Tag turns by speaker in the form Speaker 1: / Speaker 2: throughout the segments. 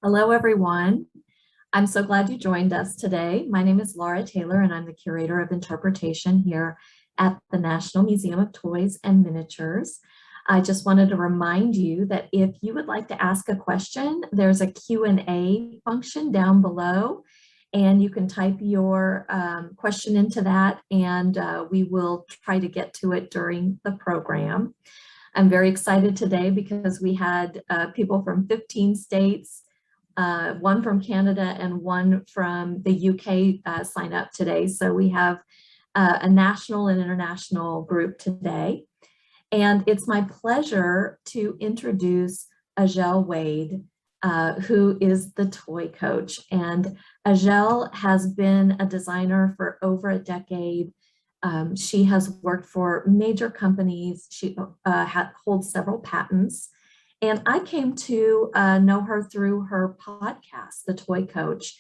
Speaker 1: Hello, everyone. I'm so glad you joined us today. My name is Laura Taylor, and I'm the Curator of Interpretation here at the National Museum of Toys and Miniatures. I just wanted to remind you that if you would like to ask a question, there's a Q&A function down below, and you can type your question into that, and we will try to get to it during the program. I'm very excited today because we had people from 15 states, one from Canada and one from the UK sign up today. So we have a national and international group today. And it's my pleasure to introduce Ajelle Wade, who is the toy coach. And Ajelle has been a designer for over a decade. She has worked for major companies. She holds several patents. And I came to know her through her podcast, The Toy Coach,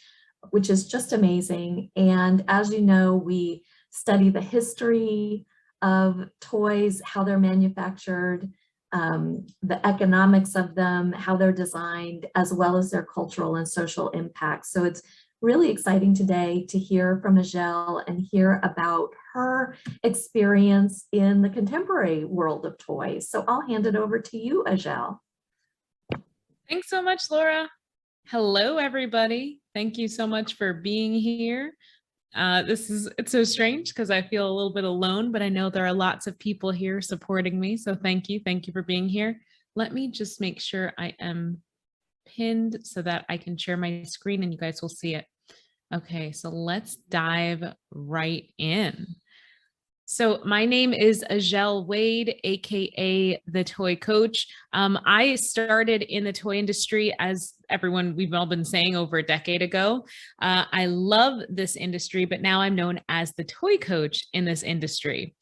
Speaker 1: which is just amazing. And as you know, we study the history of toys, how they're manufactured, the economics of them, how they're designed, as well as their cultural and social impacts. So it's really exciting today to hear from Ajelle and hear about her experience in the contemporary world of toys. So I'll hand it over to you, Ajelle.
Speaker 2: Thanks so much, Laura. Hello, everybody. Thank you so much for being here. It's so strange because I feel a little bit alone, but I know there are lots of people here supporting me. So thank you. Thank you for being here. Let me just make sure I am pinned so that I can share my screen and you guys will see it. Okay, so let's dive right in. So my name is Ajelle Wade, AKA the Toy Coach. I started in the toy industry, as we've all been saying, over a decade ago. I love this industry, but now I'm known as the Toy Coach in this industry.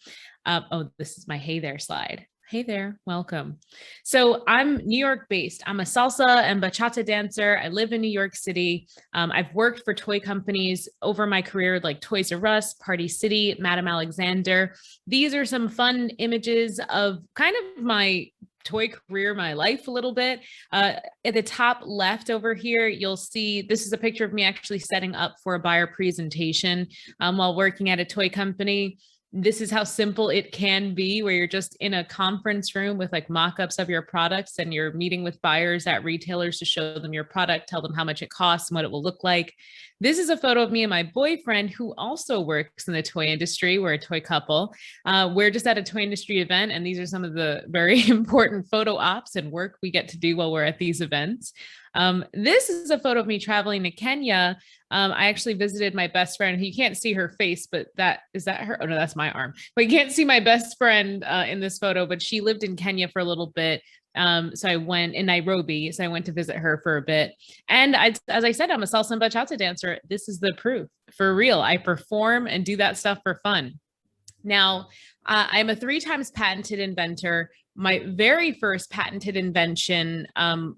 Speaker 2: This is my Hey There slide. Hey there, welcome. So I'm New York based. I'm a salsa and bachata dancer. I live in New York City. I've worked for toy companies over my career like Toys R Us, Party City, Madame Alexander. These are some fun images of kind of my toy career, my life a little bit. At the top left over here, you'll see this is a picture of me actually setting up for a buyer presentation while working at a toy company. This is how simple it can be, where you're just in a conference room with like mock-ups of your products and you're meeting with buyers at retailers to show them your product, tell them how much it costs and what it will look like. This is a photo of me and my boyfriend who also works in the toy industry. We're a toy couple. We're just at a toy industry event, and these are some of the very important photo ops and work we get to do while we're at these events. This is a photo of me traveling to Kenya. I actually visited my best friend. You can't see her face, but is that her? Oh no, that's my arm. But you can't see my best friend in this photo, but she lived in Kenya for a little bit. So I went in Nairobi. So I went to visit her for a bit. And as I said, I'm a salsa and bachata dancer. This is the proof. For real. I perform and do that stuff for fun. Now, I'm a 3 times patented inventor. My very first patented invention,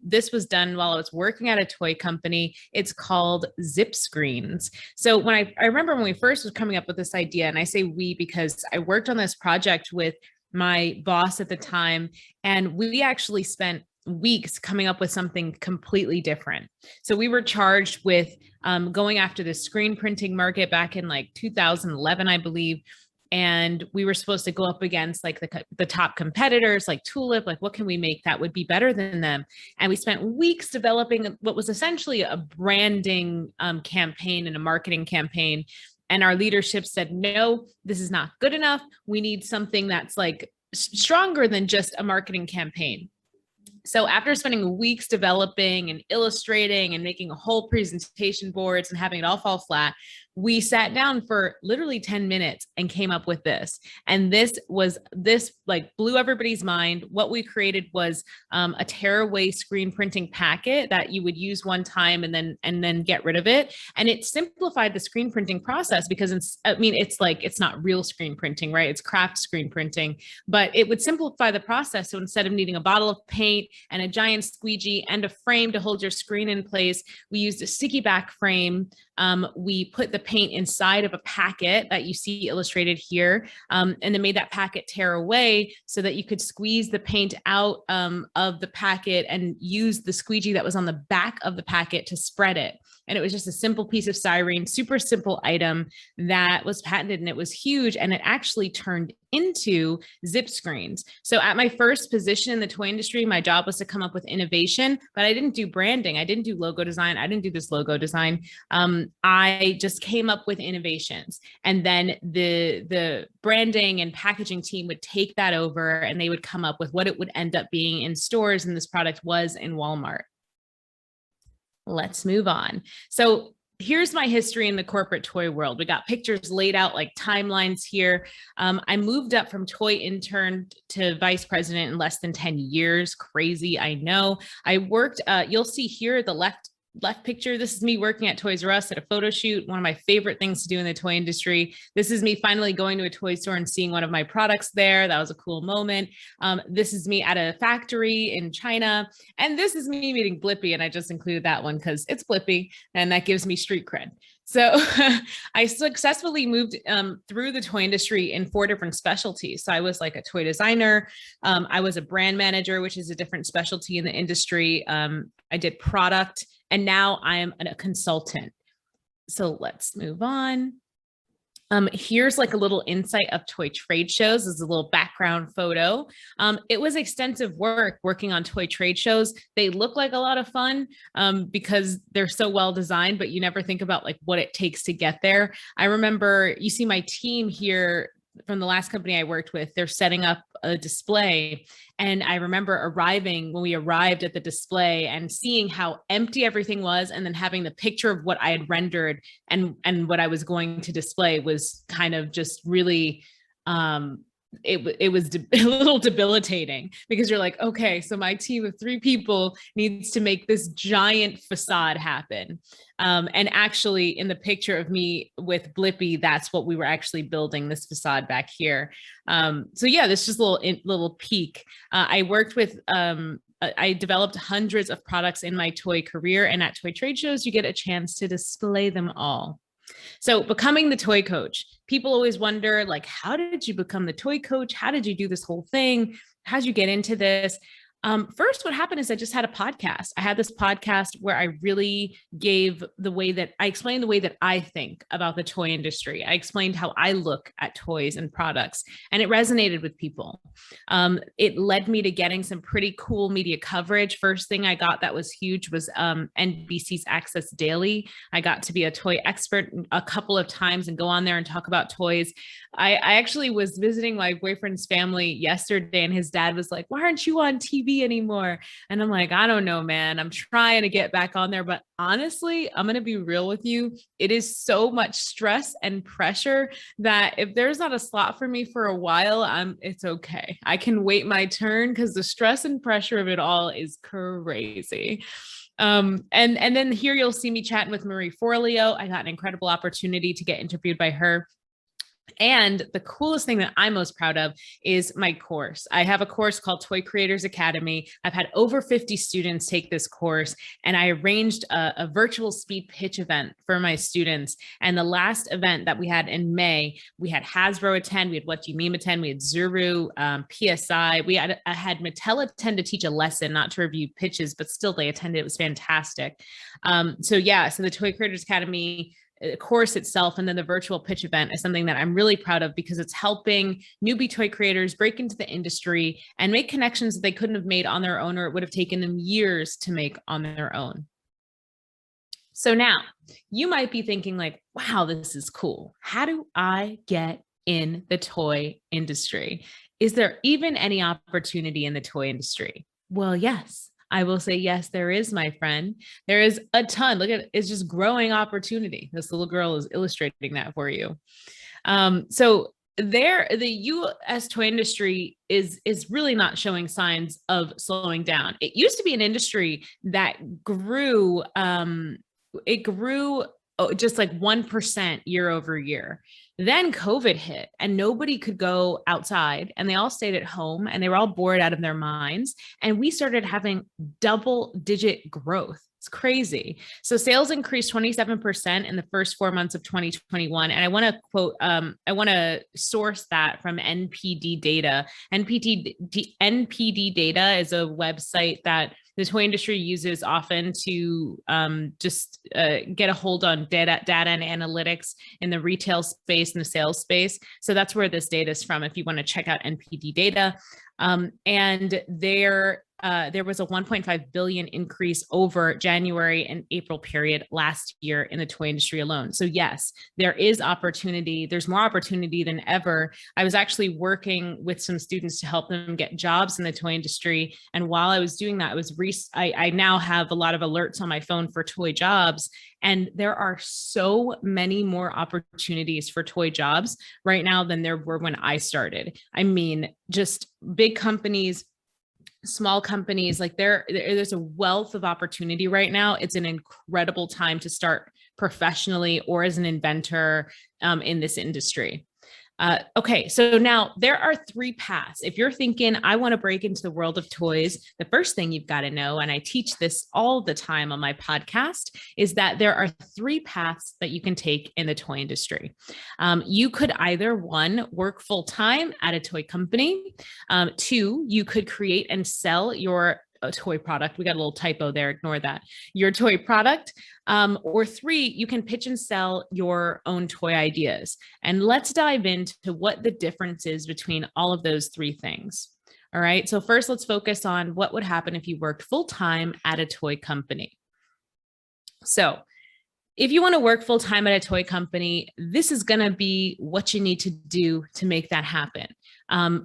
Speaker 2: this was done while I was working at a toy company. It's called zip screens. So when I remember when we first was coming up with this idea, and I say we because I worked on this project with my boss at the time, and we actually spent weeks coming up with something completely different. So we were charged with going after the screen printing market back in like 2011, I believe. And we were supposed to go up against like the top competitors like Tulip, like what can we make that would be better than them? And we spent weeks developing what was essentially a branding campaign and a marketing campaign. And our leadership said, no, this is not good enough. We need something that's like stronger than just a marketing campaign. So after spending weeks developing and illustrating and making a whole presentation boards and having it all fall flat, we sat down for literally 10 minutes and came up with this. And this like blew everybody's mind. What we created was a tearaway screen printing packet that you would use one time and then get rid of it. And it simplified the screen printing process because it's not real screen printing, right? It's craft screen printing, but it would simplify the process. So instead of needing a bottle of paint and a giant squeegee and a frame to hold your screen in place, we used a sticky back frame. We put the paint inside of a packet that you see illustrated here, and then made that packet tear away so that you could squeeze the paint out of the packet and use the squeegee that was on the back of the packet to spread it. And it was just a simple piece of styrene, super simple item that was patented, and it was huge, and it actually turned into zip screens. So at my first position in the toy industry, my job was to come up with innovation, but I didn't do branding. I didn't do logo design. I didn't do this logo design. I just came up with innovations, and then the branding and packaging team would take that over, and they would come up with what it would end up being in stores. And this product was in Walmart. Let's move on. So here's my history in the corporate toy world. We got pictures laid out like timelines here. I moved up from toy intern to vice president in less than 10 years. Crazy, I know. I worked, you'll see here the left picture. This is me working at Toys R Us at a photo shoot. One of my favorite things to do in the toy industry. This is me finally going to a toy store and seeing one of my products there. That was a cool moment. This is me at a factory in China. And this is me meeting Blippi. And I just included that one because it's Blippi and that gives me street cred. So I successfully moved through the toy industry in 4 different specialties. So I was like a toy designer. I was a brand manager, which is a different specialty in the industry. I did product, and now I'm a consultant. So let's move on. Here's like a little insight of toy trade shows. This is a little background photo. It was extensive work working on toy trade shows. They look like a lot of fun because they're so well designed, but you never think about like what it takes to get there. I remember, you see my team here from the last company I worked with, they're setting up a display. And I remember when we arrived at the display and seeing how empty everything was, and then having the picture of what I had rendered and what I was going to display was kind of just really, it was a little debilitating, because you're like, okay, so my team of 3 people needs to make this giant facade happen. And actually in the picture of me with Blippi, that's what we were actually building, this facade back here. So yeah, this is just a little peek. I worked with, I developed hundreds of products in my toy career, and at toy trade shows, you get a chance to display them all. So becoming the toy coach, people always wonder, like, how did you become the toy coach? How did you do this whole thing? How did you get into this? First, what happened is I just had a podcast. I had this podcast where I really gave I explained the way that I think about the toy industry. I explained how I look at toys and products, and it resonated with people. It led me to getting some pretty cool media coverage. First thing I got that was huge was NBC's Access Daily. I got to be a toy expert a couple of times and go on there and talk about toys. I actually was visiting my boyfriend's family yesterday, and his dad was like, "Why aren't you on TV anymore?" And I'm like, "I don't know, man. I'm trying to get back on there." But honestly, I'm going to be real with you. It is so much stress and pressure that if there's not a slot for me for a while, it's okay. I can wait my turn, because the stress and pressure of it all is crazy. And then here you'll see me chatting with Marie Forleo. I got an incredible opportunity to get interviewed by her. And the coolest thing that I'm most proud of is my course. I have a course called Toy Creators Academy. I've had over 50 students take this course, and I arranged a virtual speed pitch event for my students. And the last event that we had in May, we had Hasbro attend, we had What Do You Meme attend, we had Zuru, PSI, I had Mattel attend to teach a lesson, not to review pitches, but still they attended. It was fantastic. So the Toy Creators Academy course itself, and then the virtual pitch event, is something that I'm really proud of, because it's helping newbie toy creators break into the industry and make connections that they couldn't have made on their own, or it would have taken them years to make on their own. So now you might be thinking like, wow, this is cool. How do I get in the toy industry? Is there even any opportunity in the toy industry? Well, yes. I will say, yes, there is, my friend. There is a ton. Look at it. It's just growing opportunity. This little girl is illustrating that for you. So the U.S. toy industry is really not showing signs of slowing down. It used to be an industry that grew. It grew just like 1% year over year. Then COVID hit and nobody could go outside and they all stayed at home and they were all bored out of their minds. And we started having double-digit growth. It's crazy. So sales increased 27% in the first 4 months of 2021. And I want to quote, I want to source that from NPD data. NPD data is a website that the toy industry uses often to get a hold on data and analytics in the retail space and the sales space. So that's where this data is from if you want to check out NPD data. And there was a 1.5 billion increase over January and April period last year in the toy industry alone. So yes, there is opportunity. There's more opportunity than ever. I was actually working with some students to help them get jobs in the toy industry. And while I was doing that, I now have a lot of alerts on my phone for toy jobs. And there are so many more opportunities for toy jobs right now than there were when I started. I mean, just big companies, small companies, like there's a wealth of opportunity right now. It's an incredible time to start professionally or as an inventor in this industry. Okay, so now there are 3 paths. If you're thinking, I want to break into the world of toys, the first thing you've got to know, and I teach this all the time on my podcast, is that there are 3 paths that you can take in the toy industry. You could either 1, work full-time at a toy company. 2, you could create and sell your toy product. We got a little typo there, ignore that. Your toy product. Or 3, you can pitch and sell your own toy ideas. And let's dive into what the difference is between all of those 3 things. All right. So first, let's focus on what would happen if you worked full-time at a toy company. So if you want to work full-time at a toy company, this is going to be what you need to do to make that happen.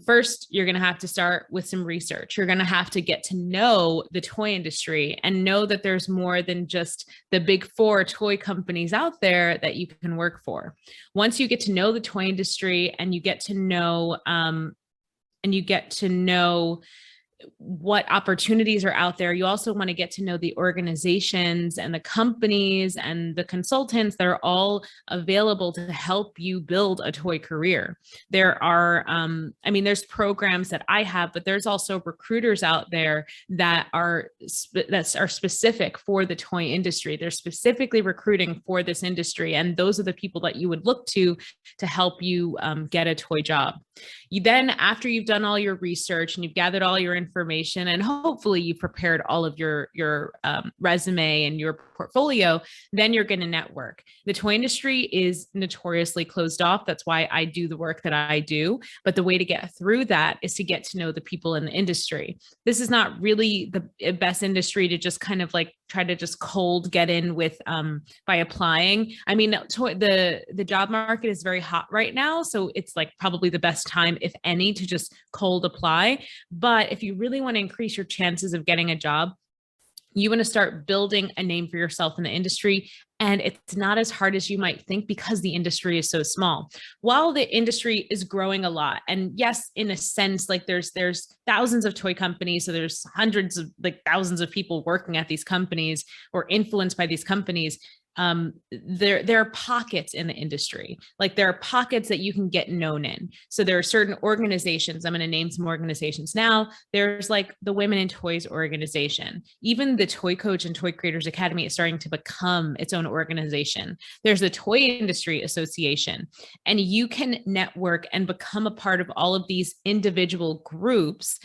Speaker 2: First, you're going to have to start with some research. You're going to have to get to know the toy industry and know that there's more than just the big 4 toy companies out there that you can work for. Once you get to know the toy industry and you get to know, what opportunities are out there, you also want to get to know the organizations and the companies and the consultants that are all available to help you build a toy career. There are, there's programs that I have, but there's also recruiters out there that are specific for the toy industry. They're specifically recruiting for this industry, and those are the people that you would look to help you get a toy job. You then, after you've done all your research and you've gathered all your information, and hopefully you've prepared all of your resume and your portfolio, then you're going to network. The toy industry is notoriously closed off. That's why I do the work that I do. But the way to get through that is to get to know the people in the industry. This is not really the best industry to just kind of like try to just cold get in with by applying. I mean, the job market is very hot right now. So it's like probably the best time, if any, to just cold apply. But if you really want to increase your chances of getting a job, you want to start building a name for yourself in the industry. And it's not as hard as you might think because the industry is so small. While the industry is growing a lot, and yes, in a sense, like there's thousands of toy companies, so there's hundreds of like thousands of people working at these companies or influenced by these companies. There are pockets in the industry. Like there are pockets that you can get known in. So there are certain organizations. I'm going to name some organizations now. There's like the Women in Toys organization. Even the Toy Coach and Toy Creators Academy is starting to become its own organization. There's the Toy Industry Association, and you can network and become a part of all of these individual groups.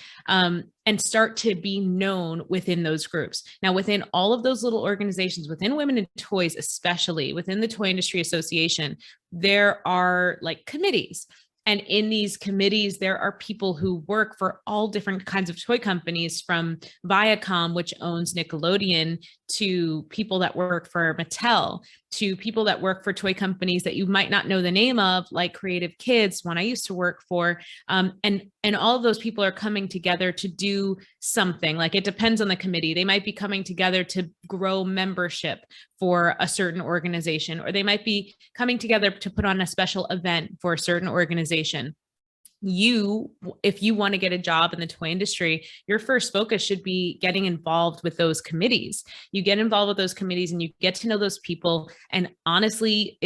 Speaker 2: And start to be known within those groups. Now, within all of those little organizations, within Women in Toys, especially within the Toy Industry Association, there are like committees. And in these committees, there are people who work for all different kinds of toy companies, from Viacom, which owns Nickelodeon, to people that work for Mattel, to people that work for toy companies that you might not know the name of, like Creative Kids, one I used to work for. And all of those people are coming together to do something. Like it depends on the committee. They might be coming together to grow membership for a certain organization, or they might be coming together to put on a special event for a certain organization. if you want to get a job in the toy industry, your first focus should be getting involved with those committees. You get involved with those committees and you get to know those people. And honestly,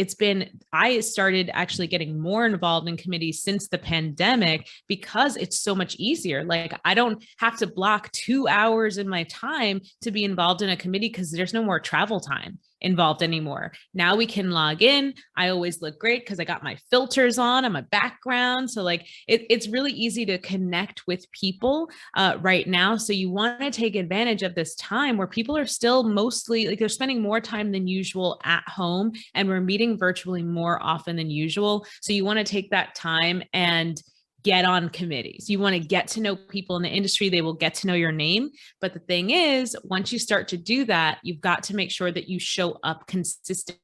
Speaker 2: I started actually getting more involved in committees since the pandemic because it's so much easier. Like, I don't have to block 2 hours in my time to be involved in a committee because there's no more travel time involved anymore. Now we can log in. I always look great because I got my filters on my background. So like it's really easy to connect with people right now. So you want to take advantage of this time where people are still mostly like they're spending more time than usual at home, and we're meeting virtually more often than usual. So you want to take that time and get on committees. You want to get to know people in the industry. They will get to know your name. But the thing is, once you start to do that, you've got to make sure that you show up consistently.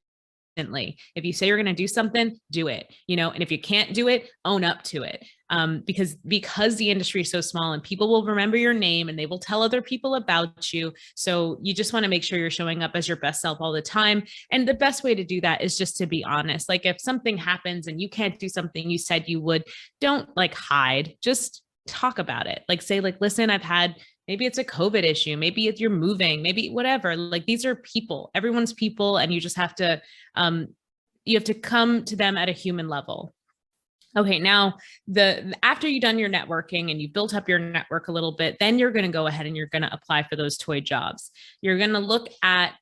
Speaker 2: If you say you're going to do something, do it, and if you can't do it, own up to it. Because the industry is so small and people will remember your name and they will tell other people about you. So you just want to make sure you're showing up as your best self all the time. And the best way to do that is just to be honest. Like if something happens and you can't do something you said you would, don't like hide, just talk about it. Like say like, listen, maybe it's a COVID issue. Maybe you're moving, maybe whatever. Like these are people, everyone's people. And you just have to, come to them at a human level. Okay, now after you've done your networking and you've built up your network a little bit, then you're going to go ahead and you're going to apply for those toy jobs. You're going to look at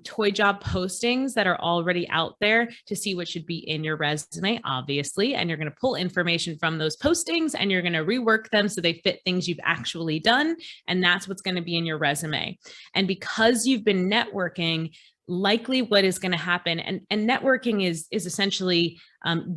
Speaker 2: toy job postings that are already out there to see what should be in your resume, obviously, and you're going to pull information from those postings and you're going to rework them so they fit things you've actually done, and that's what's going to be in your resume. And because you've been networking, likely what is going to happen, and networking is essentially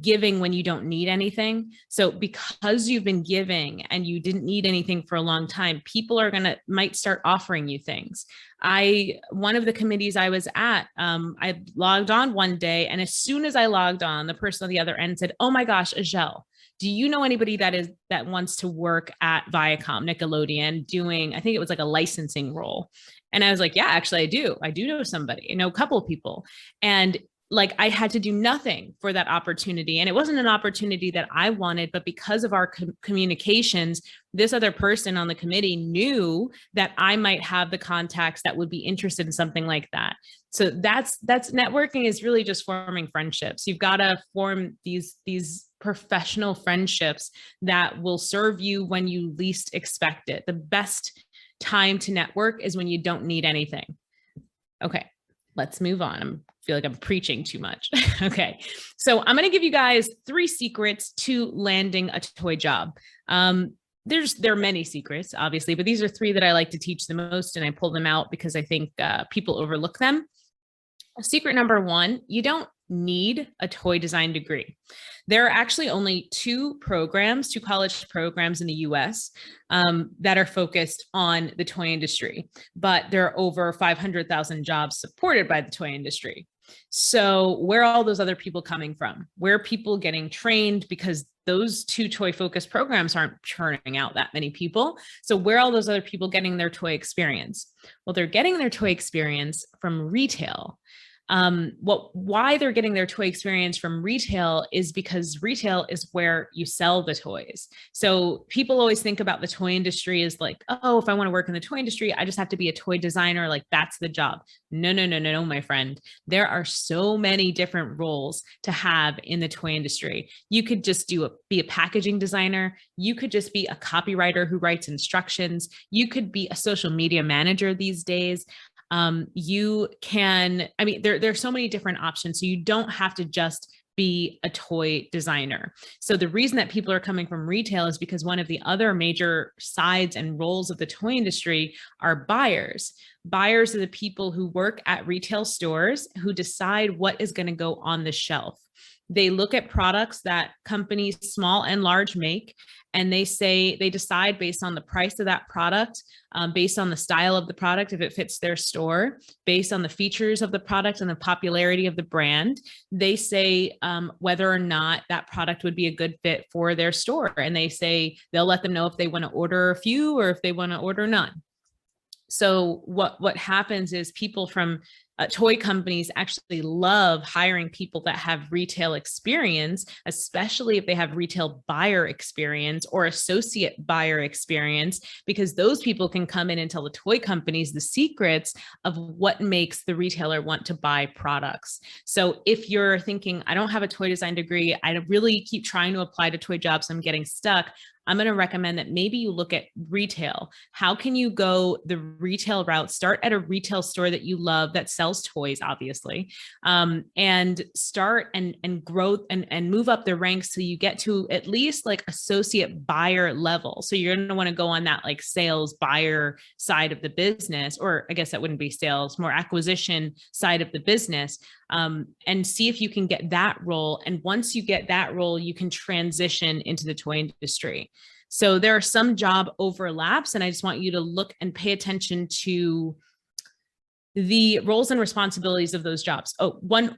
Speaker 2: giving when you don't need anything. So because you've been giving and you didn't need anything for a long time, people might start offering you things. One of the committees I was at, I logged on one day, and as soon as I logged on, the person on the other end said, "Oh my gosh, Ajelle, do you know anybody that wants to work at Viacom, Nickelodeon, doing," I think it was like a licensing role. And I was like, yeah, actually I do know somebody, a couple of people. And like, I had to do nothing for that opportunity. And it wasn't an opportunity that I wanted, but because of our communications, this other person on the committee knew that I might have the contacts that would be interested in something like that. So that's networking is really just forming friendships. You've got to form these professional friendships that will serve you when you least expect it. The best time to network is when you don't need anything. Okay, let's move on. I feel like I'm preaching too much. Okay, so I'm going to give you guys 3 secrets to landing a toy job. There are many secrets, obviously, but these are 3 that I like to teach the most, and I pull them out because I think people overlook them. Secret number 1, you don't need a toy design degree. There are actually only 2 college programs in the US that are focused on the toy industry, but there are over 500,000 jobs supported by the toy industry. So where are all those other people coming from? Where are people getting trained? Because those 2 toy focused programs aren't churning out that many people. So where are all those other people getting their toy experience? Well, they're getting their toy experience from retail. Why they're getting their toy experience from retail is because retail is where you sell the toys. So people always think about the toy industry as like, oh, if I want to work in the toy industry, I just have to be a toy designer. Like that's the job. No, my friend. There are so many different roles to have in the toy industry. You could just be a packaging designer. You could just be a copywriter who writes instructions. You could be a social media manager these days. There's so many different options. So you don't have to just be a toy designer. So the reason that people are coming from retail is because one of the other major sides and roles of the toy industry are buyers. Buyers are the people who work at retail stores who decide what is going to go on the shelf. They look at products that companies small and large make, and they decide based on the price of that product, based on the style of the product, if it fits their store, based on the features of the product and the popularity of the brand, they say whether or not that product would be a good fit for their store. And they'll let them know if they want to order a few or if they want to order none. So what happens is people from toy companies actually love hiring people that have retail experience, especially if they have retail buyer experience or associate buyer experience, because those people can come in and tell the toy companies the secrets of what makes the retailer want to buy products. So if you're thinking, I don't have a toy design degree, I really keep trying to apply to toy jobs, I'm getting stuck, I'm going to recommend that maybe you look at retail. How can you go the retail route? Start at a retail store that you love that sells toys, obviously, and start and grow and move up the ranks so you get to at least like associate buyer level. So you're going to want to go on that like sales buyer side of the business, or I guess that wouldn't be sales, more acquisition side of the business. And see if you can get that role. And once you get that role, you can transition into the toy industry. So there are some job overlaps, and I just want you to look and pay attention to the roles and responsibilities of those jobs. Oh, one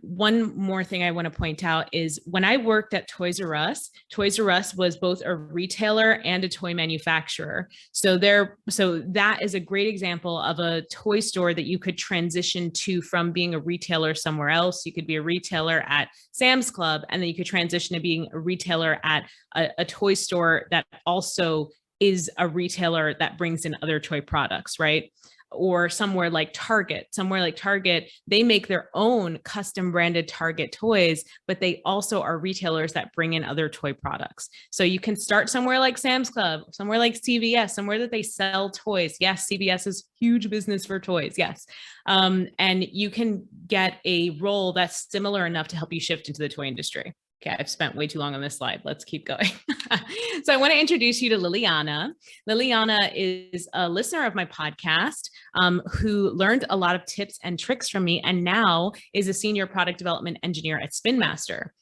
Speaker 2: more thing I want to point out is when I worked at Toys R Us was both a retailer and a toy manufacturer. So that is a great example of a toy store that you could transition to from being a retailer somewhere else. You could be a retailer at Sam's Club, and then you could transition to being a retailer at a toy store that also is a retailer that brings in other toy products, right? Or somewhere like Target, they make their own custom branded Target toys, but they also are retailers that bring in other toy products. So you can start somewhere like Sam's Club, somewhere like CVS, somewhere that they sell toys. Yes, CVS is huge business for toys. Yes. And you can get a role that's similar enough to help you shift into the toy industry. Okay, I've spent way too long on this slide. Let's keep going. So I want to introduce you to Liliana. Liliana is a listener of my podcast who learned a lot of tips and tricks from me, and now is a senior product development engineer at Spin Master.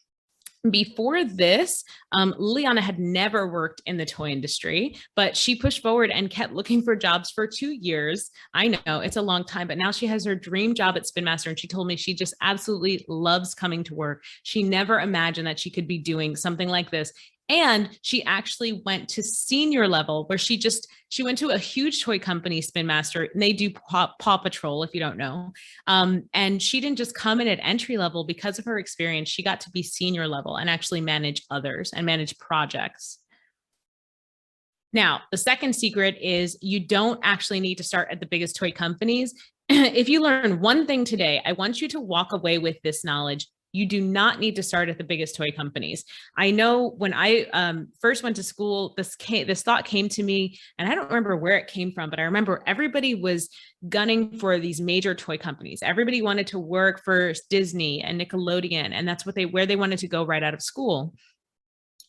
Speaker 2: Before this, Liliana had never worked in the toy industry, but she pushed forward and kept looking for jobs for 2 years. I know it's a long time, but now she has her dream job at Spin Master, and she told me she just absolutely loves coming to work. She never imagined that she could be doing something like this. And she actually went to senior level where she went to a huge toy company, Spin Master, and they do Paw Patrol, if you don't know. And she didn't just come in at entry level. Because of her experience, she got to be senior level and actually manage others and manage projects. Now, the second secret is you don't actually need to start at the biggest toy companies. If you learn one thing today, I want you to walk away with this knowledge. You do not need to start at the biggest toy companies. I know when I first went to school, this thought came to me, and I don't remember where it came from, but I remember everybody was gunning for these major toy companies. Everybody wanted to work for Disney and Nickelodeon, and that's where they wanted to go right out of school.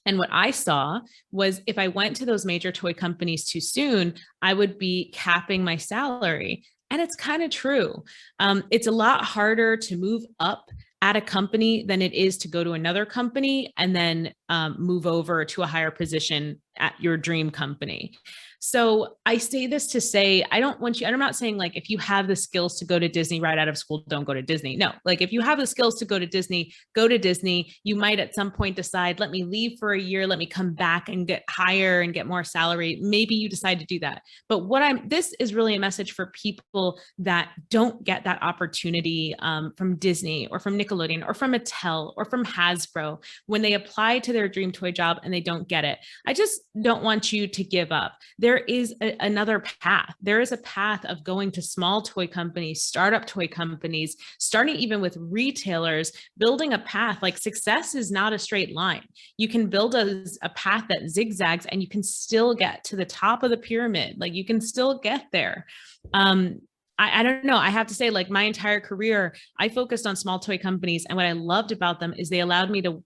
Speaker 2: And what I saw was if I went to those major toy companies too soon, I would be capping my salary. And it's kind of true. It's a lot harder to move up at a company than it is to go to another company and then move over to a higher position at your dream company. So I say this to say, I'm not saying like, if you have the skills to go to Disney right out of school, don't go to Disney. No, like if you have the skills to go to Disney, go to Disney. You might at some point decide, let me leave for a year, let me come back and get higher and get more salary. Maybe you decide to do that. But this is really a message for people that don't get that opportunity from Disney or from Nickelodeon or from Mattel or from Hasbro when they apply to their dream toy job and they don't get it. I just don't want you to give up. There is another path. There is a path of going to small toy companies, startup toy companies, starting even with retailers, building a path. Like success is not a straight line. You can build a path that zigzags and you can still get to the top of the pyramid. Like you can still get there. I don't know. I have to say, like my entire career, I focused on small toy companies. And what I loved about them is they allowed me to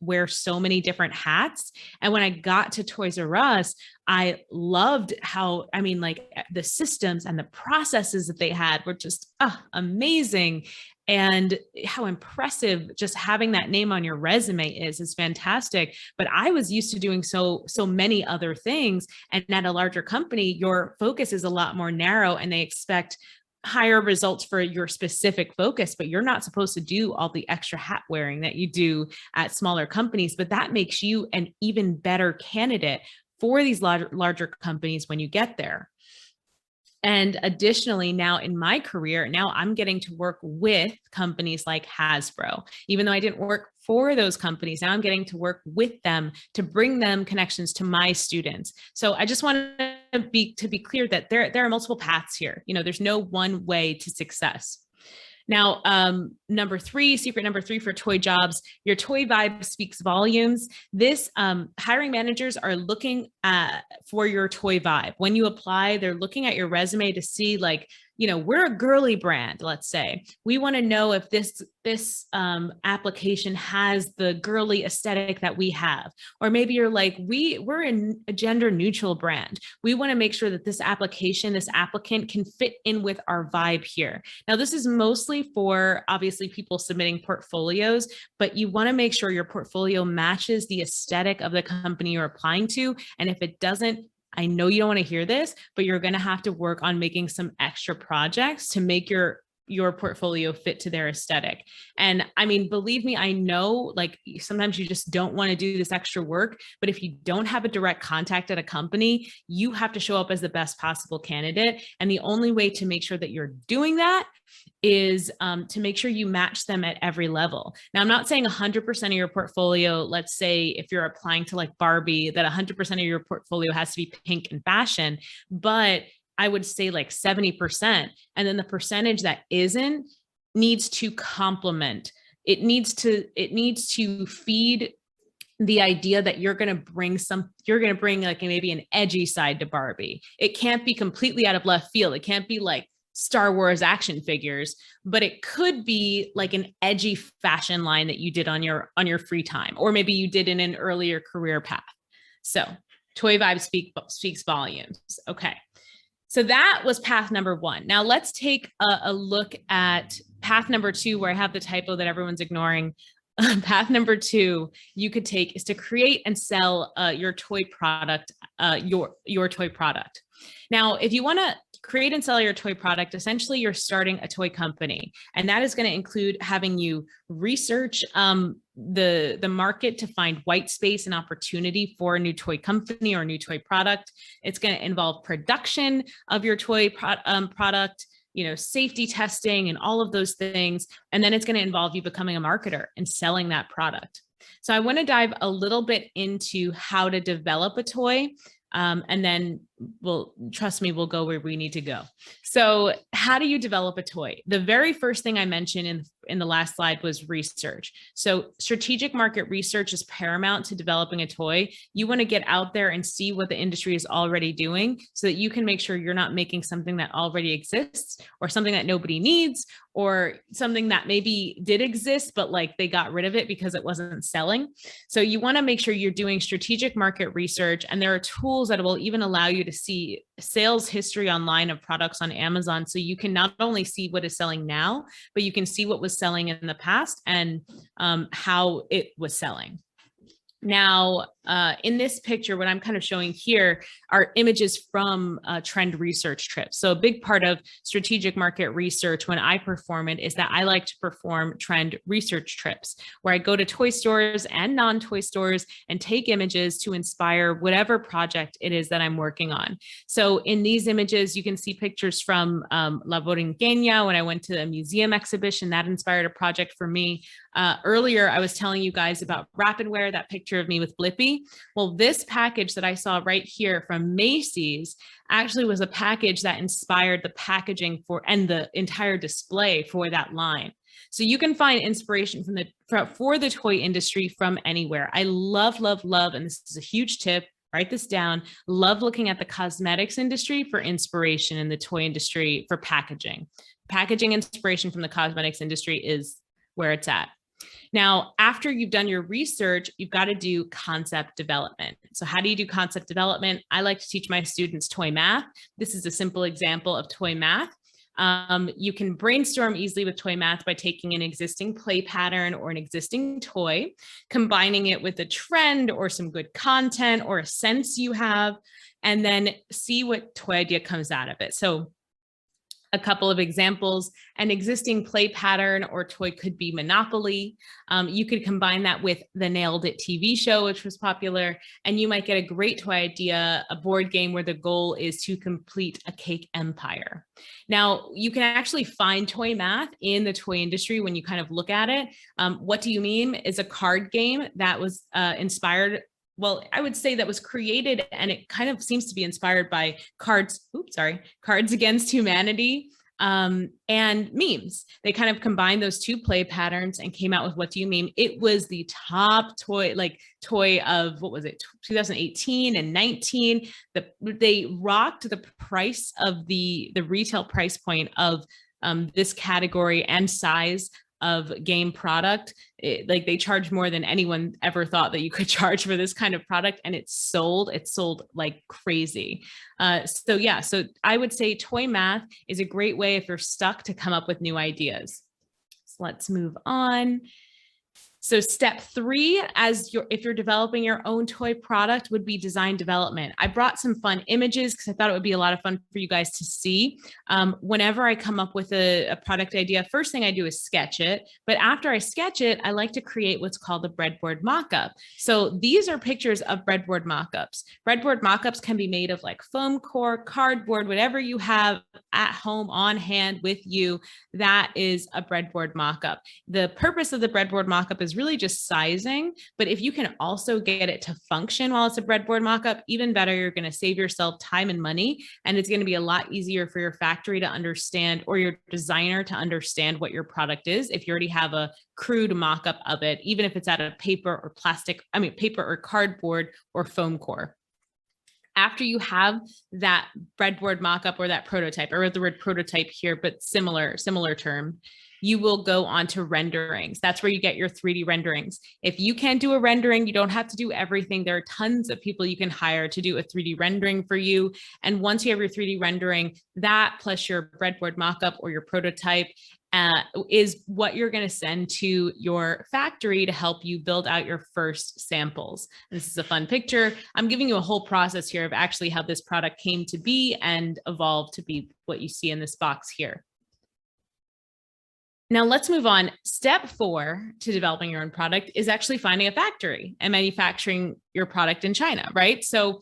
Speaker 2: wear so many different hats. And when I got to Toys R Us, I loved the systems and the processes that they had were just amazing. And how impressive just having that name on your resume is fantastic. But I was used to doing so many other things. And at a larger company, your focus is a lot more narrow and they expect higher results for your specific focus, but you're not supposed to do all the extra hat wearing that you do at smaller companies. But that makes you an even better candidate for these larger companies when you get there. And additionally, now in my career, now I'm getting to work with companies like Hasbro. Even though I didn't work for those companies, now I'm getting to work with them to bring them connections to my students. So I just want to be clear that there are multiple paths here. You know, there's no one way to success. Now, secret number three for toy jobs, your toy vibe speaks volumes. This hiring managers are looking for your toy vibe. When you apply, they're looking at your resume to see like, you know, we're a girly brand, let's say. We want to know if this application has the girly aesthetic that we have. Or maybe you're like, we're in a gender neutral brand. We want to make sure that this application, this applicant can fit in with our vibe here. Now, this is mostly for obviously people submitting portfolios, but you want to make sure your portfolio matches the aesthetic of the company you're applying to. And if it doesn't, I know you don't want to hear this, but you're going to have to work on making some extra projects to make your portfolio fit to their aesthetic. And I mean, believe me, I know like sometimes you just don't want to do this extra work, but if you don't have a direct contact at a company, you have to show up as the best possible candidate. And the only way to make sure that you're doing that is to make sure you match them at every level. Now, I'm not saying 100% of your portfolio, let's say if you're applying to like Barbie, that 100% of your portfolio has to be pink and fashion, but I would say like 70%. And then the percentage that isn't needs to complement. It needs to feed the idea that you're going to bring like maybe an edgy side to Barbie. It can't be completely out of left field. It can't be like Star Wars action figures, but it could be like an edgy fashion line that you did on your free time, or maybe you did in an earlier career path. So toy vibe speaks volumes. Okay. So that was path number one. Now let's take a look at path number two, where I have the typo that everyone's ignoring. Path number two you could take is to create and sell your toy product, your toy product. Now, if you want to create and sell your toy product, essentially you're starting a toy company, and that is going to include having you research the market to find white space and opportunity for a new toy company or a new toy product. It's going to involve production of your toy product, you know, safety testing and all of those things. And then it's going to involve you becoming a marketer and selling that product. So I want to dive a little bit into how to develop a toy. And then trust me, we'll go where we need to go. So how do you develop a toy? The very first thing I mentioned in the last slide was research. So strategic market research is paramount to developing a toy. You want to get out there and see what the industry is already doing so that you can make sure you're not making something that already exists or something that nobody needs, or something that maybe did exist, but like they got rid of it because it wasn't selling. So you want to make sure you're doing strategic market research, and there are tools that will even allow you to see sales history online of products on Amazon. So you can not only see what is selling now, but you can see what was selling in the past and how it was selling. Now, in this picture, what I'm kind of showing here are images from trend research trips. So a big part of strategic market research when I perform it is that I like to perform trend research trips, where I go to toy stores and non-toy stores and take images to inspire whatever project it is that I'm working on. So in these images, you can see pictures from La Borinqueña when I went to a museum exhibition that inspired a project for me. Earlier, I was telling you guys about Rapidware, that picture of me with Blippi. Well, this package that I saw right here from Macy's actually was a package that inspired the packaging and the entire display for that line. So you can find inspiration for the toy industry from anywhere. I love, and this is a huge tip, write this down, love looking at the cosmetics industry for inspiration and the toy industry for packaging. Packaging inspiration from the cosmetics industry is where it's at. Now, after you've done your research, you've got to do concept development. So how do you do concept development? I like to teach my students toy math. This is a simple example of toy math. You can brainstorm easily with toy math by taking an existing play pattern or an existing toy, combining it with a trend or some good content or a sense you have, and then see what toy idea comes out of it. So A couple of examples, an existing play pattern or toy could be Monopoly. You could combine that with the Nailed It TV show, which was popular, and you might get a great toy idea, a board game where the goal is to complete a cake empire. Now, you can actually find toy math in the toy industry when you kind of look at it. What Do You Mean is a card game that was inspired, well, I would say that was created, and it kind of seems to be inspired by Cards Against Humanity and memes. They kind of combined those two play patterns and came out with What Do You Mean? It was the top toy of, what was it, 2018 and 19. They rocked the price of the retail price point of this category and size of game product. They charge more than anyone ever thought that you could charge for this kind of product, and it sold like crazy. So I would say toy math is a great way if you're stuck to come up with new ideas. So let's move on. So step 3, if you're developing your own toy product, would be design development. I brought some fun images because I thought it would be a lot of fun for you guys to see. Whenever I come up with a product idea, first thing I do is sketch it. But after I sketch it, I like to create what's called a breadboard mock-up. So these are pictures of breadboard mock-ups. Breadboard mock-ups can be made of like foam core, cardboard, whatever you have at home on hand with you. That is a breadboard mock-up. The purpose of the breadboard mock-up is really just sizing, but if you can also get it to function while it's a breadboard mock-up, even better. You're going to save yourself time and money, and it's going to be a lot easier for your factory to understand, or your designer to understand, what your product is if you already have a crude mock-up of it, even if it's out of paper or cardboard or foam core. After you have that breadboard mock-up or that prototype, I wrote the word prototype here, but similar term, you will go on to renderings. That's where you get your 3D renderings. If you can't do a rendering, you don't have to do everything. There are tons of people you can hire to do a 3D rendering for you. And once you have your 3D rendering, that plus your breadboard mock-up or your prototype is what you're going to send to your factory to help you build out your first samples. This is a fun picture. I'm giving you a whole process here of actually how this product came to be and evolved to be what you see in this box here. Now let's move on. Step 4 to developing your own product is actually finding a factory and manufacturing your product in China, right? So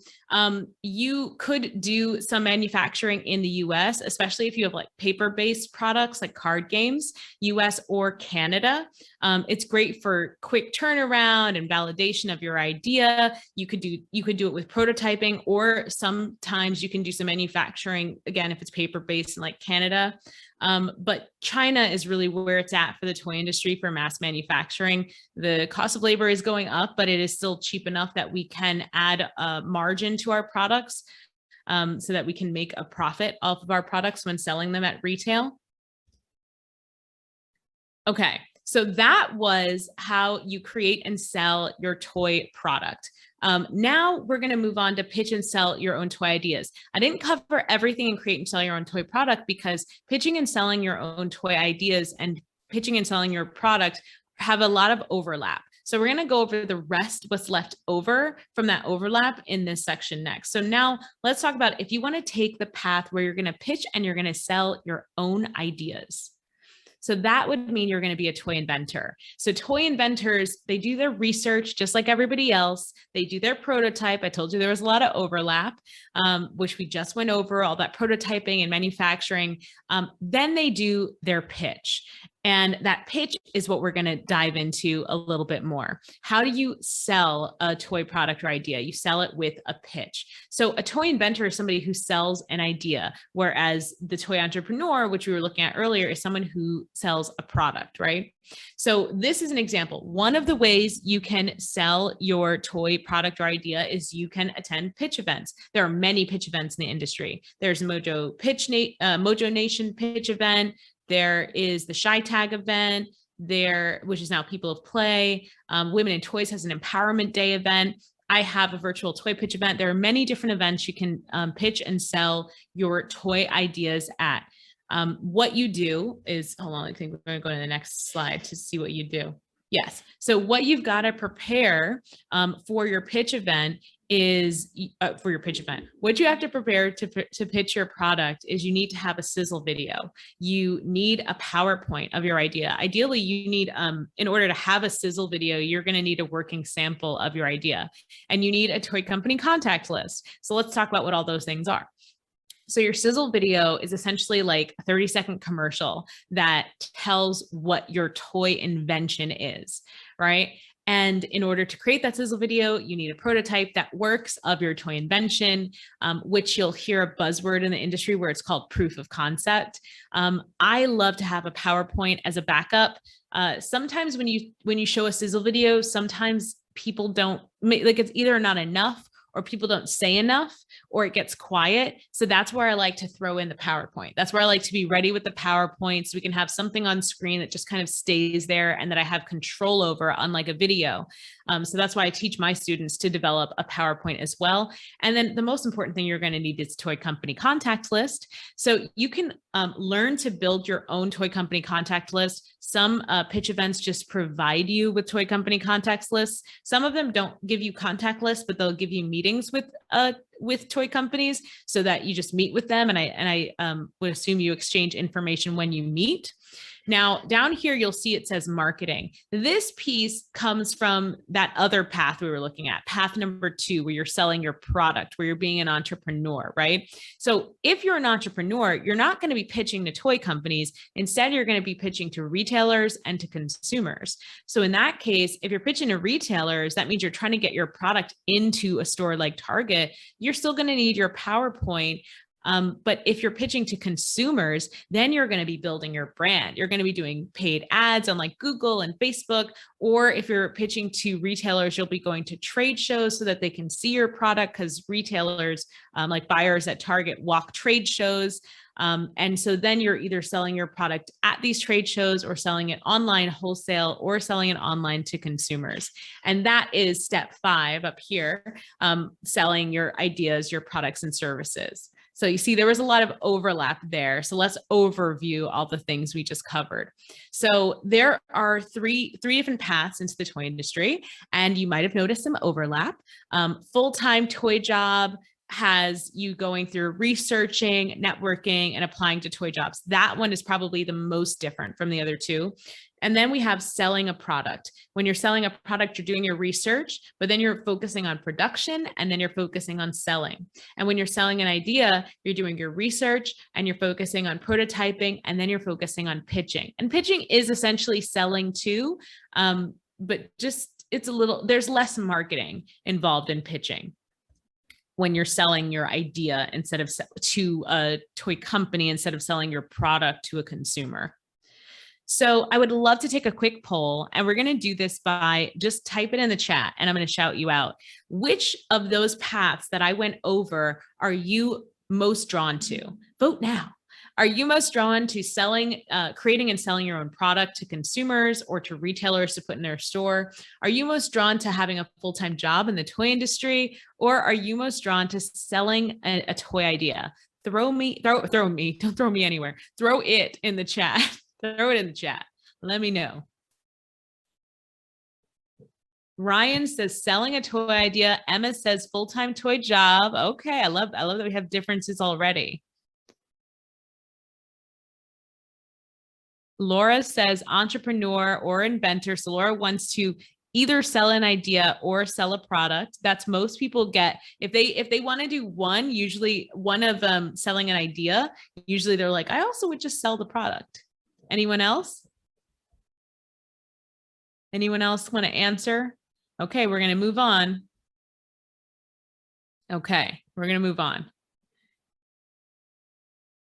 Speaker 2: you could do some manufacturing in the US, especially if you have like paper-based products like card games, US or Canada. It's great for quick turnaround and validation of your idea. You could do it with prototyping, or sometimes you can do some manufacturing, again, if it's paper-based in like Canada. But China is really where it's at for the toy industry for mass manufacturing. The cost of labor is going up, but it is still cheap enough that we can add a margin to our products so that we can make a profit off of our products when selling them at retail. Okay, so that was how you create and sell your toy product. Now we're going to move on to pitch and sell your own toy ideas. I didn't cover everything in create and sell your own toy product because pitching and selling your own toy ideas and pitching and selling your product have a lot of overlap. So we're going to go over the rest, what's left over from that overlap in this section next. So now let's talk about if you want to take the path where you're going to pitch and you're going to sell your own ideas. So that would mean you're going to be a toy inventor. So toy inventors, they do their research just like everybody else. They do their prototype. I told you there was a lot of overlap, which we just went over, all that prototyping and manufacturing. Then they do their pitch. And that pitch is what we're going to dive into a little bit more. How do you sell a toy product or idea? You sell it with a pitch. So a toy inventor is somebody who sells an idea, whereas the toy entrepreneur, which we were looking at earlier, is someone who sells a product, right? So this is an example. One of the ways you can sell your toy product or idea is you can attend pitch events. There are many pitch events in the industry. There's Mojo Nation pitch event. There is the Shy Tag event, which is now People of Play. Women in Toys has an Empowerment Day event. I have a virtual toy pitch event. There are many different events you can pitch and sell your toy ideas at. What you do is, hold on, I think we're going to go to the next slide to see what you do. Yes. So what you've got to prepare for your pitch event is what you have to prepare to pitch your product is you need to have a sizzle video. You need a PowerPoint of your idea. Ideally, you need, in order to have a sizzle video, you're going to need a working sample of your idea, and you need a toy company contact list. So let's talk about what all those things are. So your sizzle video is essentially like a 30-second commercial that tells what your toy invention is, right? And in order to create that sizzle video, you need a prototype that works of your toy invention, which you'll hear a buzzword in the industry where it's called proof of concept. I love to have a PowerPoint as a backup. Sometimes when you show a sizzle video, sometimes people don't, like, it's either not enough or people don't say enough, or it gets quiet. So that's where I like to throw in the PowerPoint. That's where I like to be ready with the PowerPoint, so we can have something on screen that just kind of stays there and that I have control over, unlike a video. So that's why I teach my students to develop a PowerPoint as well. And then the most important thing you're going to need is toy company contact list. So you can learn to build your own toy company contact list. Some pitch events just provide you with toy company contact lists. Some of them don't give you contact lists, but they'll give you meetings with toy companies so that you just meet with them. And I would assume you exchange information when you meet. Now, down here, you'll see it says marketing. This piece comes from that other path we were looking at, path number 2, where you're selling your product, where you're being an entrepreneur, right? So if you're an entrepreneur, you're not going to be pitching to toy companies. Instead, you're going to be pitching to retailers and to consumers. So in that case, if you're pitching to retailers, that means you're trying to get your product into a store like Target. You're still going to need your PowerPoint. But if you're pitching to consumers, then you're going to be building your brand. You're going to be doing paid ads on like Google and Facebook. Or if you're pitching to retailers, you'll be going to trade shows so that they can see your product, because retailers, like buyers at Target, walk trade shows. And so then you're either selling your product at these trade shows or selling it online wholesale or selling it online to consumers. And that is step 5 up here, selling your ideas, your products and services. So you see, there was a lot of overlap there. So let's overview all the things we just covered. So there are three different paths into the toy industry, and you might have noticed some overlap. Full-time toy job has you going through researching, networking, and applying to toy jobs. That one is probably the most different from the other two. And then we have selling a product. When you're selling a product, you're doing your research, but then you're focusing on production, and then you're focusing on selling. And when you're selling an idea, you're doing your research and you're focusing on prototyping, and then you're focusing on pitching. And pitching is essentially selling too, but just there's less marketing involved in pitching when you're selling your idea to a toy company instead of selling your product to a consumer. So I would love to take a quick poll, and we're going to do this by just type it in the chat, and I'm going to shout you out. Which of those paths that I went over are you most drawn to? Vote now. Are you most drawn to creating and selling your own product to consumers or to retailers to put in their store? Are you most drawn to having a full-time job in the toy industry, or are you most drawn to selling a toy idea? Throw me, don't throw me anywhere. Throw it in the chat. Throw it in the chat. Let me know. Ryan says selling a toy idea. Emma says full-time toy job. Okay, I love that we have differences already. Laura says entrepreneur or inventor. So Laura wants to either sell an idea or sell a product. That's most people get. If they want to do one, usually one of them selling an idea, usually they're like, I also would just sell the product. Anyone else? Anyone else want to answer? Okay, we're going to move on. Okay, we're going to move on.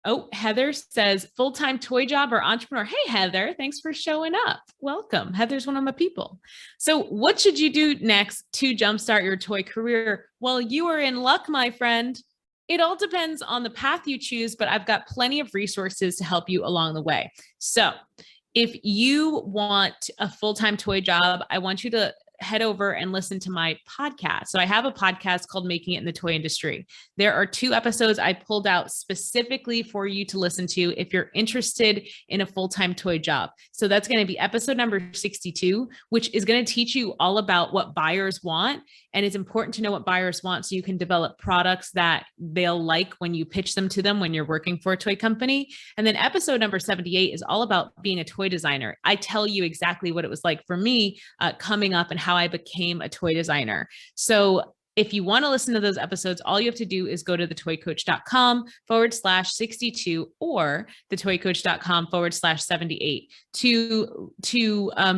Speaker 2: Oh, Heather says full-time toy job or entrepreneur. Hey, Heather, thanks for showing up. Welcome. Heather's one of my people. So what should you do next to jumpstart your toy career? Well, you are in luck, my friend. It all depends on the path you choose, but I've got plenty of resources to help you along the way. So if you want a full-time toy job, I want you to head over and listen to my podcast. So I have a podcast called Making It in the Toy Industry. There are 2 episodes I pulled out specifically for you to listen to if you're interested in a full-time toy job. So that's going to be episode number 62, which is going to teach you all about what buyers want. And it's important to know what buyers want so you can develop products that they'll like when you pitch them to them when you're working for a toy company. And then episode number 78 is all about being a toy designer. I tell you exactly what it was like for me coming up and how I became a toy designer. So if you want to listen to those episodes, all you have to do is go to thetoycoach.com/62 or thetoycoach.com/78 to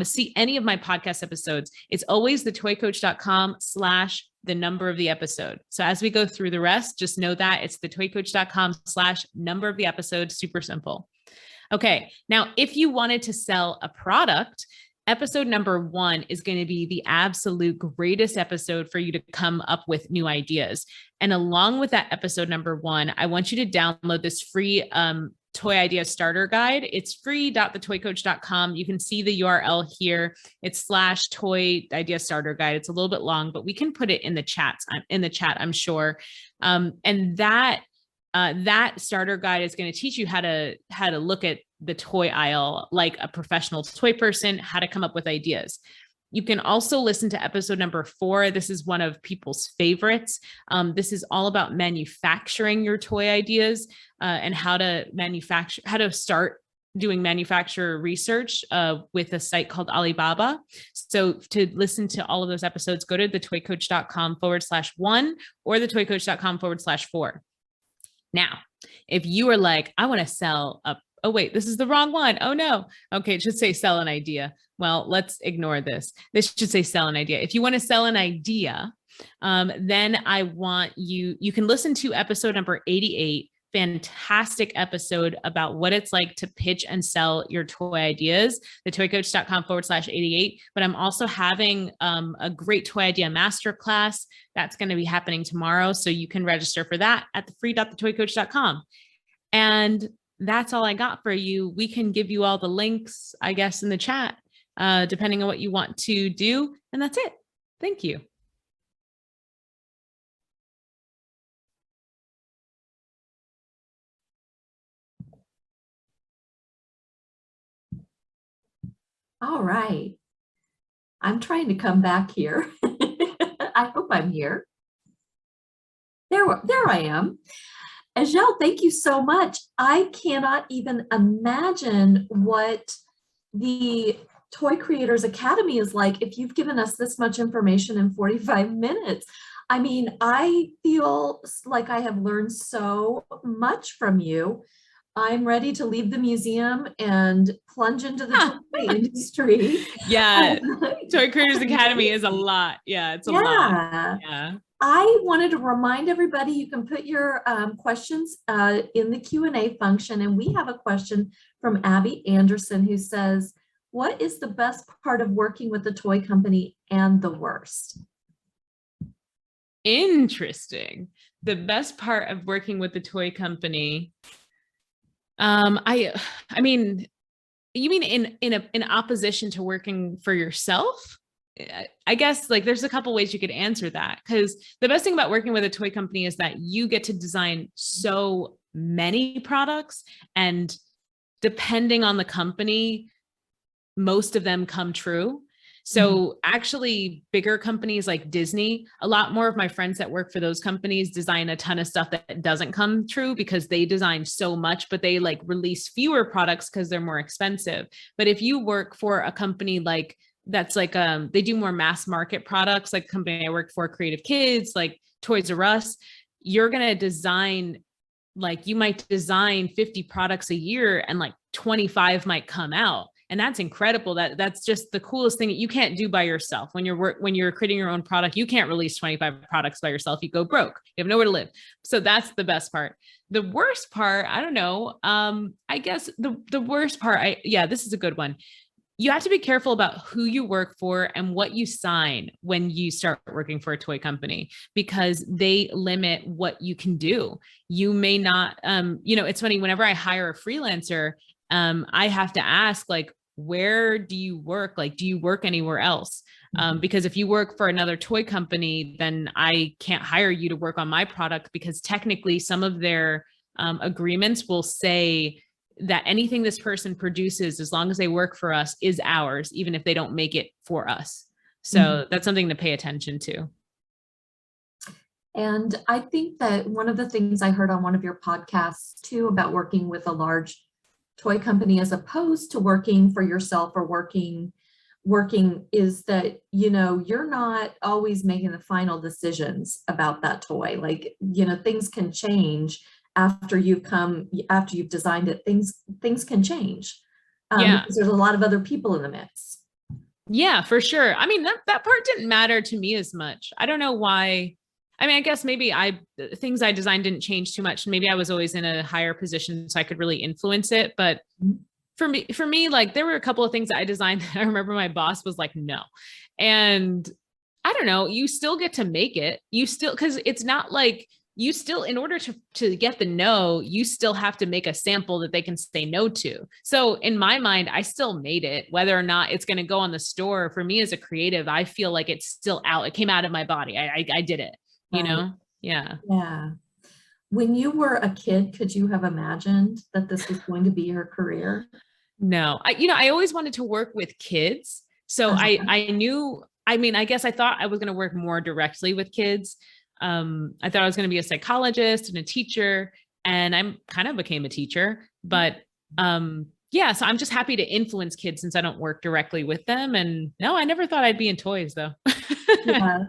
Speaker 2: see any of my podcast episodes. It's always thetoycoach.com/the number of the episode. So as we go through the rest, just know that it's thetoycoach.com/number of the episode. Super simple. Okay. Now, if you wanted to sell a product, episode number 1 is going to be the absolute greatest episode for you to come up with new ideas. And along with that episode number 1, I want you to download this free toy idea starter guide. It's free.thetoycoach.com. You can see the URL here. It's /toy idea starter guide. It's a little bit long, but we can put it in the chat, I'm sure. And that starter guide is going to teach you how to look at the toy aisle like a professional toy person, how to come up with ideas. You can also listen to episode number 4. This is one of people's favorites. This is all about manufacturing your toy ideas and how to start doing manufacturer research with a site called Alibaba. So to listen to all of those episodes, go to thetoycoach.com/1 or thetoycoach.com/4. Now, if you are like, I want to sell oh wait, this is the wrong one. Oh no. Okay. It should say sell an idea. Well, let's ignore this. This should say sell an idea. If you want to sell an idea, then I want you can listen to episode number 88, fantastic episode about what it's like to pitch and sell your toy ideas, thetoycoach.com/88. But I'm also having a great toy idea masterclass that's going to be happening tomorrow. So you can register for that at free.thetoycoach.com. And that's all I got for you. We can give you all the links, I guess, in the chat, depending on what you want to do. And that's it. Thank you.
Speaker 1: All right. I'm trying to come back here. I hope I'm here. There I am. Ajelle, thank you so much. I cannot even imagine what the Toy Creators Academy is like if you've given us this much information in 45 minutes. I mean, I feel like I have learned so much from you. I'm ready to leave the museum and plunge into the toy industry.
Speaker 2: Yeah, Toy Creators Academy is a lot. Yeah, it's a lot. Yeah.
Speaker 1: I wanted to remind everybody you can put your questions in the Q&A function. And we have a question from Abby Anderson who says, what is the best part of working with the toy company and the worst?
Speaker 2: Interesting. The best part of working with the toy company. I mean, you mean in opposition to working for yourself? I guess like there's a couple ways you could answer that, because the best thing about working with a toy company is that you get to design so many products, and depending on the company, most of them come true. So actually bigger companies like Disney, a lot more of my friends that work for those companies design a ton of stuff that doesn't come true because they design so much, but they like release fewer products because they're more expensive. But if you work for a company like that's like, they do more mass market products, like the company I work for, Creative Kids, like Toys R Us, you're going to design, like you might design 50 products a year and like 25 might come out. And that's incredible. That's just the coolest thing that you can't do by yourself. When you're creating your own product, you can't release 25 products by yourself. You go broke. You have nowhere to live. So that's the best part. The worst part, I don't know. I guess the worst part, this is a good one. You have to be careful about who you work for and what you sign when you start working for a toy company, because they limit what you can do. You may not, it's funny, whenever I hire a freelancer, I have to ask, like, where do you work? Like, do you work anywhere else? Because if you work for another toy company, then I can't hire you to work on my product, because technically some of their agreements will say that anything this person produces, as long as they work for us, is ours, even if they don't make it for us. So that's something to pay attention to.
Speaker 1: And I think that one of the things I heard on one of your podcasts too about working with a large toy company as opposed to working for yourself or working is that, you know, you're not always making the final decisions about that toy. Like, you know, things can change after you've designed it. Things can change because there's a lot of other people in the mix.
Speaker 2: Yeah, for sure. I mean, that part didn't matter to me as much. I don't know why. I mean, I guess maybe things I designed didn't change too much. Maybe I was always in a higher position, so I could really influence it. But for me, like, there were a couple of things that I designed that I remember my boss was like, no. And I don't know, you still get to make it. Because it's not like you still, in order to get the no, you still have to make a sample that they can say no to. So in my mind, I still made it, whether or not it's going to go on the store. For me as a creative, I feel like it's still out. It came out of my body. I did it, you know? Yeah.
Speaker 1: Yeah. When you were a kid, could you have imagined that this was going to be your career?
Speaker 2: No, I always wanted to work with kids. So I knew, I mean, I guess I thought I was going to work more directly with kids. I thought I was going to be a psychologist and a teacher, and I kind of became a teacher, but yeah, so I'm just happy to influence kids since I don't work directly with them. And no, I never thought I'd be in toys though.
Speaker 1: Yeah.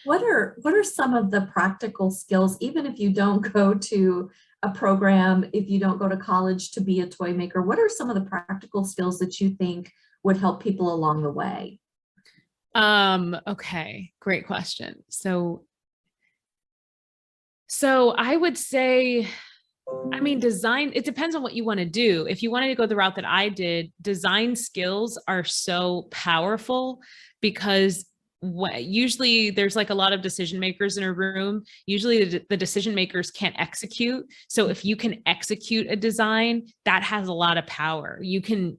Speaker 1: What are some of the practical skills, even if you don't go to a program, if you don't go to college to be a toy maker, what are some of the practical skills that you think would help people along the way?
Speaker 2: Okay, great question. So I would say, I mean, design, it depends on what you want to do. If you wanted to go the route that I did, design skills are so powerful because usually there's like a lot of decision makers in a room. Usually the decision makers can't execute. So if you can execute a design, that has a lot of power. You can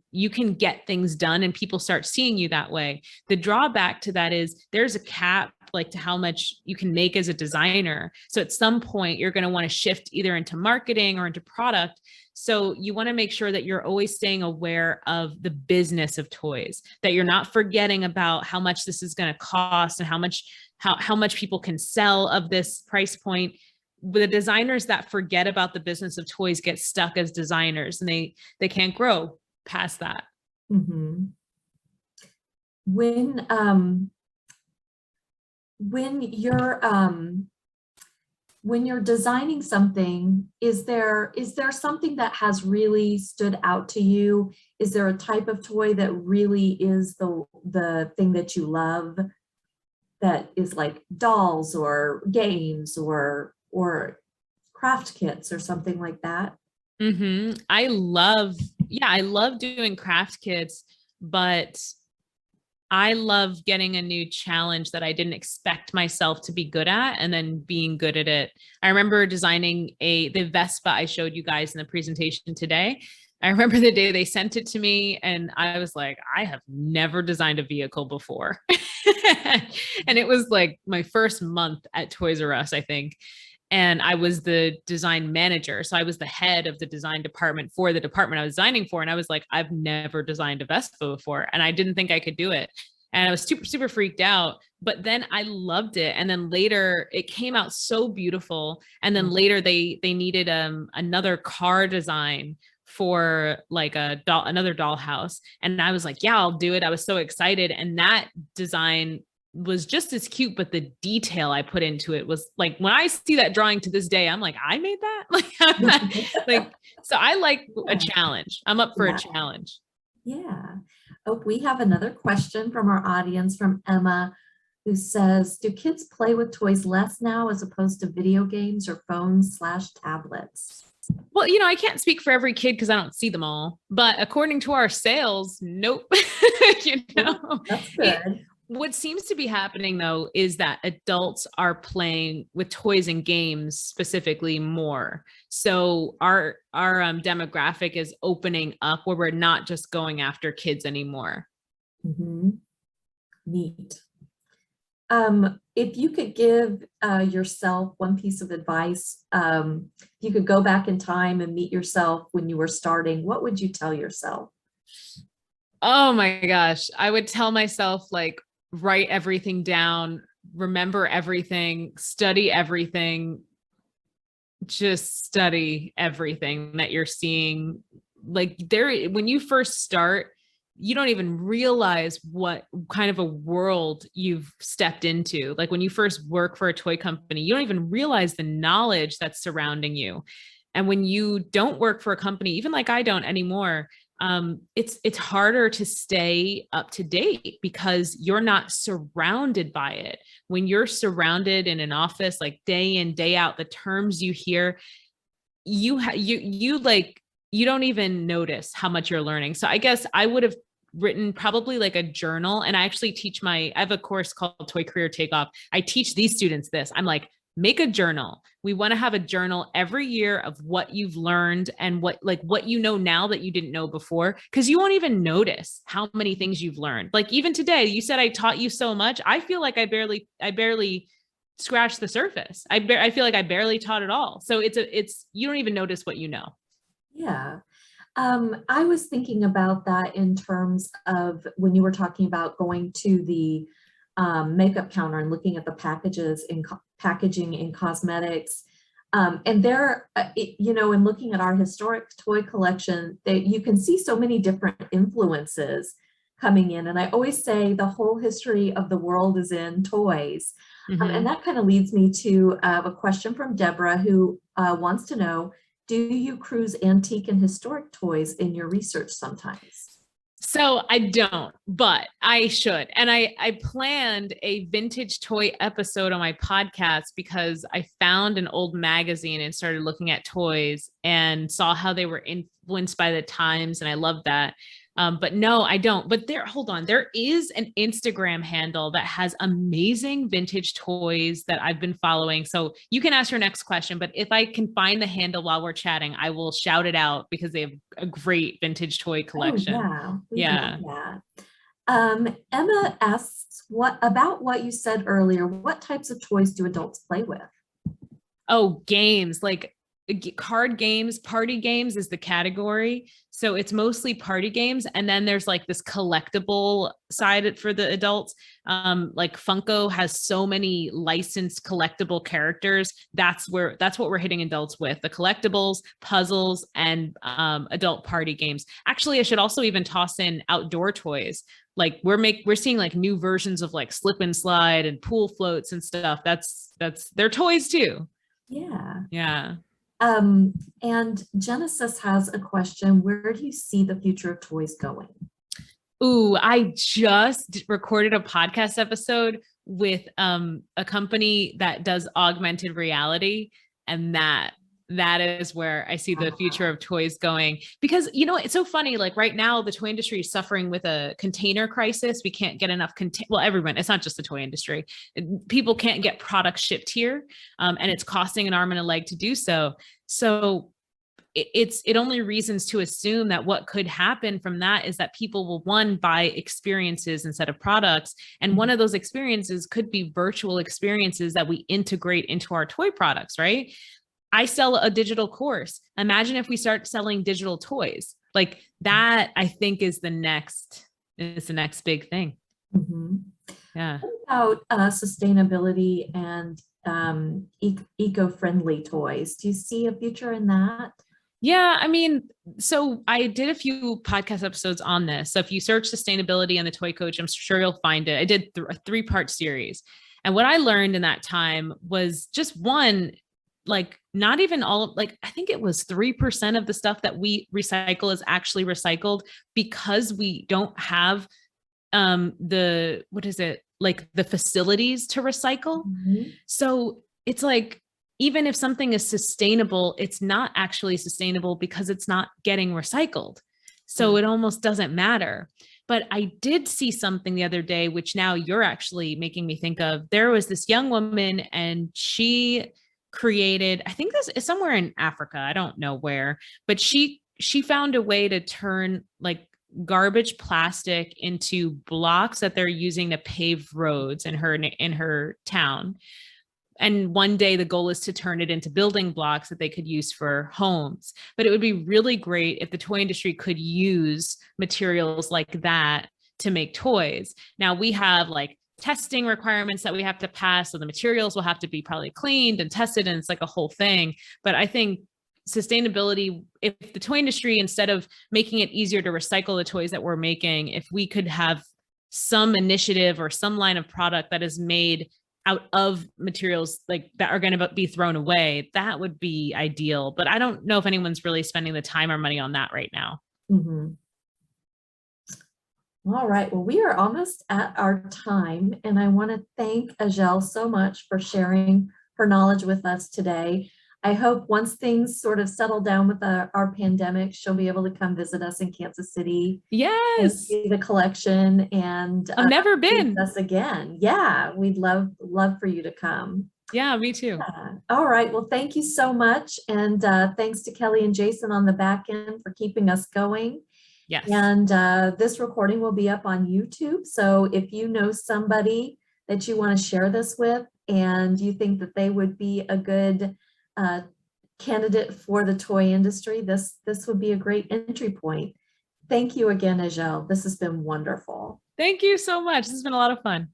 Speaker 2: get things done and people start seeing you that way. The drawback to that is there's a cap like to how much you can make as a designer. So at some point you're going to want to shift either into marketing or into product. So you want to make sure that you're always staying aware of the business of toys, that you're not forgetting about how much this is going to cost and how much people can sell of this price point. The designers that forget about the business of toys get stuck as designers, and they can't grow past that.
Speaker 1: Mm-hmm. When you're designing something, is there something that has really stood out to you? Is there a type of toy that really is the thing that you love, that is like dolls or games or craft kits or something like that?
Speaker 2: I love doing craft kits, but I love getting a new challenge that I didn't expect myself to be good at and then being good at it. I remember designing the Vespa I showed you guys in the presentation today. I remember the day they sent it to me and I was like, I have never designed a vehicle before. And it was like my first month at Toys R Us, I think. And I was the design manager. So I was the head of the design department for the department I was designing for. And I was like, I've never designed a Vespa before. And I didn't think I could do it. And I was super, super freaked out. But then I loved it. And then later it came out so beautiful. And then later they needed another car design for like another dollhouse. And I was like, yeah, I'll do it. I was so excited. And that design was just as cute, but the detail I put into it was like, when I see that drawing to this day, I'm like, I made that. So I like a challenge. I'm up for a challenge.
Speaker 1: Yeah. Oh, we have another question from our audience from Emma, who says, do kids play with toys less now as opposed to video games or phones/tablets?
Speaker 2: Well, I can't speak for every kid because I don't see them all, but according to our sales, nope.
Speaker 1: That's good.
Speaker 2: what seems to be happening though is that adults are playing with toys and games specifically more. So our demographic is opening up where we're not just going after kids anymore.
Speaker 1: Mhm. Neat. If you could give yourself one piece of advice, if you could go back in time and meet yourself when you were starting, what would you tell yourself?
Speaker 2: Oh my gosh. I would tell myself, like, write everything down, remember everything, study everything, just study everything that you're seeing. Like, when you first start, you don't even realize what kind of a world you've stepped into. Like, when you first work for a toy company, you don't even realize the knowledge that's surrounding you. And when you don't work for a company, even like I don't anymore, it's harder to stay up to date because you're not surrounded by it. When you're surrounded in an office, like day in, day out, the terms you hear, you don't even notice how much you're learning. So I guess I would have written probably like a journal. And I actually I have a course called Toy Career Takeoff. I teach these students this. I'm like, make a journal. We want to have a journal every year of what you've learned and what you know now that you didn't know before, because you won't even notice how many things you've learned. Like, even today, you said I taught you so much. I feel like I barely scratched the surface. I feel like I barely taught it all. So you don't even notice what you know.
Speaker 1: Yeah. I was thinking about that in terms of when you were talking about going to the makeup counter and looking at the packages in packaging in cosmetics. And there, in looking at our historic toy collection, you can see so many different influences coming in. And I always say the whole history of the world is in toys. And that kind of leads me to a question from Deborah, who wants to know, do you cruise antique and historic toys in your research sometimes?
Speaker 2: So I don't, but I should. And I planned a vintage toy episode on my podcast because I found an old magazine and started looking at toys and saw how they were influenced by the times. And I love that. But no, I don't. But hold on. There is an Instagram handle that has amazing vintage toys that I've been following. So you can ask your next question, but if I can find the handle while we're chatting, I will shout it out because they have a great vintage toy collection.
Speaker 1: Oh, yeah, we love that. Emma asks, what you said earlier, what types of toys do adults play with?
Speaker 2: Oh, games, like card games, party games is the category. So it's mostly party games. And then there's like this collectible side for the adults. Like Funko has so many licensed collectible characters. That's what we're hitting adults with: the collectibles, puzzles, and adult party games. Actually, I should also even toss in outdoor toys. Like we're seeing like new versions of like slip and slide and pool floats and stuff. That's they're toys too.
Speaker 1: Yeah.
Speaker 2: Yeah.
Speaker 1: And Genesis has a question. Where do you see the future of toys going?
Speaker 2: Ooh, I just recorded a podcast episode with a company that does augmented reality, and that is where I see the future of toys going. Because it's so funny, like right now the toy industry is suffering with a container crisis. We can't get enough everyone, it's not just the toy industry. People can't get products shipped here, and it's costing an arm and a leg to do so. So it only reasons to assume that what could happen from that is that people will, one, buy experiences instead of products. And one of those experiences could be virtual experiences that we integrate into our toy products, right? I sell a digital course. Imagine if we start selling digital toys. Like that, I think is the next big thing.
Speaker 1: Mm-hmm.
Speaker 2: Yeah.
Speaker 1: What about sustainability and eco-friendly toys? Do you see a future in that?
Speaker 2: Yeah, I mean, so I did a few podcast episodes on this. So if you search sustainability and the toy coach, I'm sure you'll find it. I did a 3-part series. And what I learned in that time was just one, like not even all, like I think it was 3% of the stuff that we recycle is actually recycled because we don't have the facilities to recycle. So it's like, even if something is sustainable, it's not actually sustainable because it's not getting recycled. So it almost doesn't matter. But I did see something the other day, which now you're actually making me think of. There was this young woman and she created, I think this is somewhere in Africa, I don't know where, but she found a way to turn like garbage plastic into blocks that they're using to pave roads in her town. And one day the goal is to turn it into building blocks that they could use for homes. But it would be really great if the toy industry could use materials like that to make toys. Now we have like testing requirements that we have to pass, so the materials will have to be probably cleaned and tested, and it's like a whole thing. But I think sustainability, if the toy industry, instead of making it easier to recycle the toys that we're making, if we could have some initiative or some line of product that is made out of materials like that are going to be thrown away, that would be ideal. But I don't know if anyone's really spending the time or money on that right now.
Speaker 1: Mhm. All right, well, we are almost at our time, and I want to thank Ajelle so much for sharing her knowledge with us today. I hope once things sort of settle down with our pandemic, she'll be able to come visit us in Kansas City and
Speaker 2: Yes.
Speaker 1: see the collection and
Speaker 2: I've never
Speaker 1: meet
Speaker 2: been.
Speaker 1: us again. Yeah, we'd love for you to come.
Speaker 2: Yeah, me too.
Speaker 1: Yeah. All right, well, thank you so much, and thanks to Kelly and Jason on the back end for keeping us going.
Speaker 2: Yes.
Speaker 1: And this recording will be up on YouTube. So if you know somebody that you want to share this with and you think that they would be a good candidate for the toy industry, this would be a great entry point. Thank you again, Ajelle. This has been wonderful.
Speaker 2: Thank you so much. This has been a lot of fun.